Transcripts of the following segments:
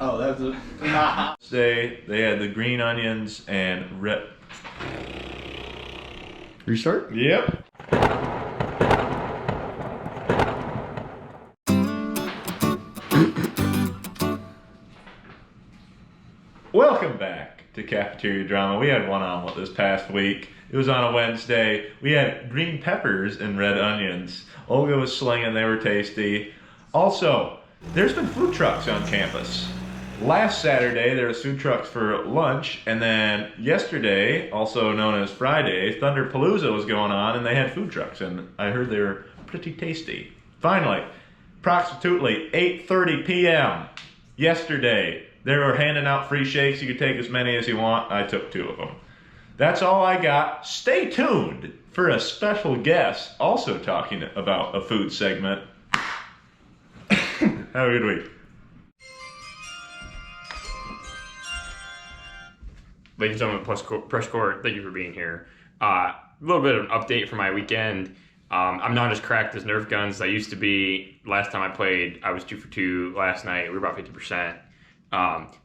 Oh, that's a... They had the green onions and red. Restart? Yep. Welcome back to Cafeteria Drama. We had one omelet this past week. It was on a Wednesday. We had green peppers and red onions. Olga was slinging, they were tasty. Also, there's been food trucks on campus. Last Saturday, there was food trucks for lunch, and then yesterday, also known as Friday, Thunderpalooza was going on, and they had food trucks, and I heard they were pretty tasty. Finally, approximately 8:30 p.m. yesterday, they were handing out free shakes. You could take as many as you want. I took 2 of them. That's all I got. Stay tuned for a special guest also talking about a food segment. Have a good week. Ladies and gentlemen, press core, thank you for being here. A little bit of an update for my weekend. I'm not as cracked as Nerf guns as I used to be. Last time I played, I was 2 for 2. Last night, we were about 50%.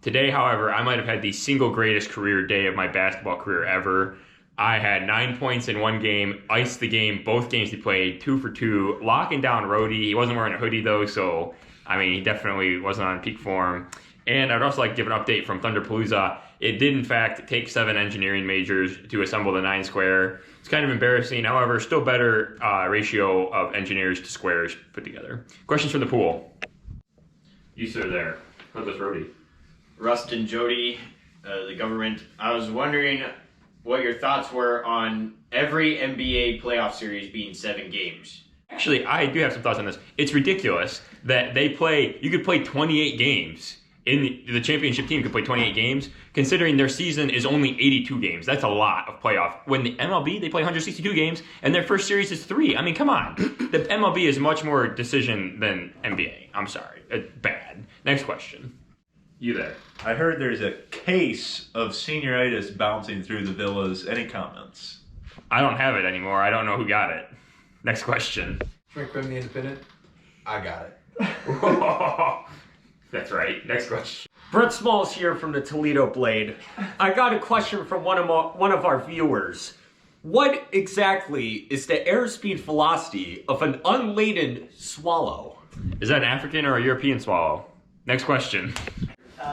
Today, however, I might have had the single greatest career day of my basketball career ever. I had 9 points in one game, iced the game, both games he played, 2 for 2, locking down Rhodey. He wasn't wearing a hoodie though, so I mean, he definitely wasn't on peak form. And I'd also like to give an update from Thunderpalooza. It did, in fact, take 7 engineering majors to assemble the 9 square. It's kind of embarrassing. However, still better ratio of engineers to squares put together. Questions from the pool? You, sir, there. How's this Rhodey? Rustin Jody, the government. I was wondering what your thoughts were on every NBA playoff series being 7 games. Actually, I do have some thoughts on this. It's ridiculous that you could play 28 games. The championship team could play 28 games, considering their season is only 82 games. That's a lot of playoff. When the MLB, they play 162 games, and their first series is 3. I mean, come on. The MLB is much more decision than NBA. I'm sorry. Bad. Next question. You there. I heard there's a case of senioritis bouncing through the villas. Any comments? I don't have it anymore. I don't know who got it. Next question. Frank Quinn, the Independent. I got it. That's right. Next question. Brett Smalls here from the Toledo Blade. I got a question from one of our viewers. What exactly is the airspeed velocity of an unladen swallow? Is that an African or a European swallow? Next question.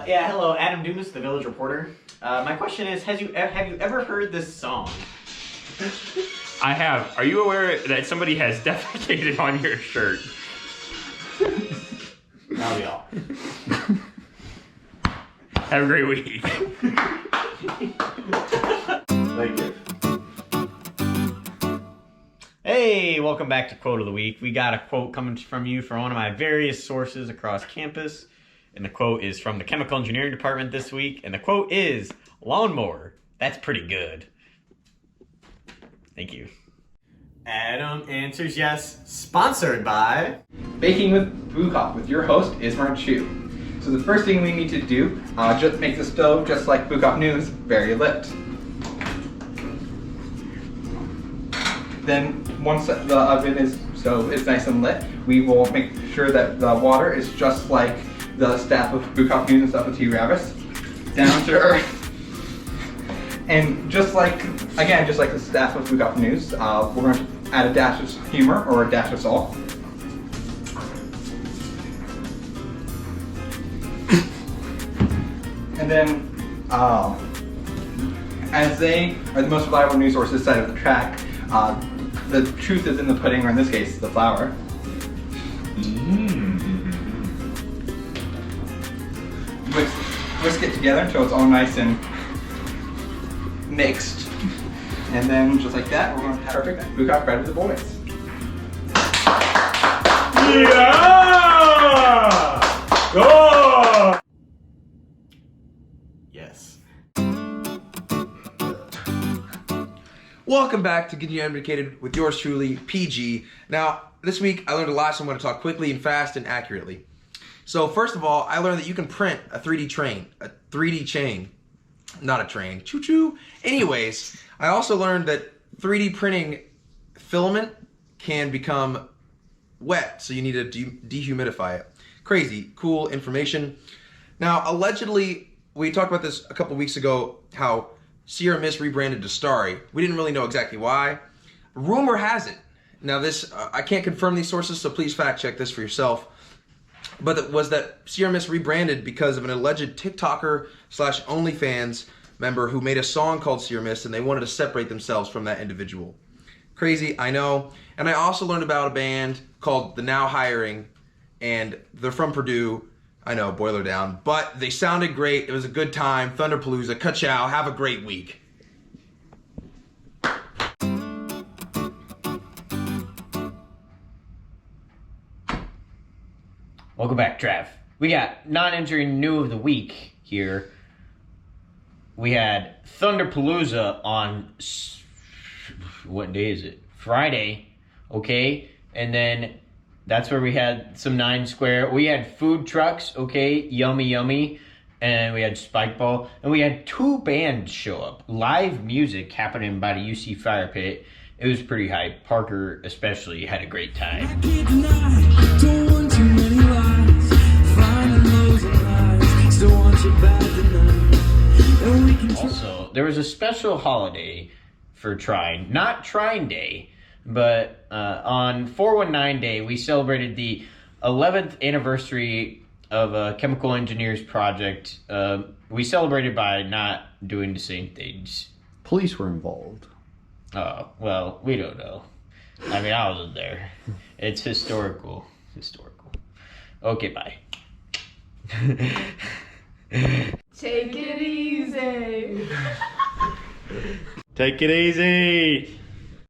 Yeah, hello, Adam Dumas, the Village Reporter. My question is, have you ever heard this song? I have. Are you aware that somebody has defecated on your shirt? Now we all. Have a great week. Thank you. Hey, welcome back to Quote of the Week. We got a quote coming from you from one of my various sources across campus. And the quote is from the Chemical Engineering Department this week. And the quote is, "Lawnmower, that's pretty good." Thank you. Adam answers yes. Sponsored by... Baking with Bukoff with your host, Ismar Chu. So the first thing we need to do, just make the stove, just like Bukoff News, very lit. Then once the stove is nice and lit, we will make sure that the water is just like the staff of Bukoff News and stuff with T-Ravis, down to earth. And just like the staff of Bukoff News, we're going to add a dash of humor or a dash of salt. And then, as they are the most reliable news sources side of the track, the truth is in the pudding, or in this case, the flour. Whisk it together until it's all nice and mixed. And then, just like that, we're going to have perfect Bukoff bread with the boys. Yeah! Oh! Yes. Welcome back to Getting Educated with yours truly, PG. Now, this week I learned a lot, so I'm going to talk quickly and fast and accurately. So first of all, I learned that you can print a 3D chain, not a train, choo-choo. Anyways, I also learned that 3D printing filament can become wet, so you need to dehumidify it. Crazy, cool information. Now, allegedly, we talked about this a couple weeks ago, how Sierra Mist rebranded to Starry. We didn't really know exactly why. Rumor has it. Now, this I can't confirm these sources, so please fact check this for yourself. But it was that Sierra Mist rebranded because of an alleged TikToker / OnlyFans member who made a song called Sierra Mist, and they wanted to separate themselves from that individual. Crazy, I know. And I also learned about a band called The Now Hiring, and they're from Purdue. I know, boiler down. But they sounded great. It was a good time. Thunderpalooza, ka-chow. Have a great week. Welcome back, Trav. We got non-injury new of the week here. We had Thunderpalooza on, what day is it? Friday, okay? And then that's where we had some 9 Square. We had food trucks, okay? Yummy, yummy. And we had Spike Ball. And we had 2 bands show up. Live music happening by the UC Fire Pit. It was pretty hype. Parker especially had a great time. Also, there was a special holiday for Trine. Not Trine Day, but on 419 Day, we celebrated the 11th anniversary of a chemical engineers project. We celebrated by not doing the same things. Police were involved. Oh, well, we don't know. I mean, I wasn't there. It's historical. Historical. Okay, bye. Take it easy. Take it easy.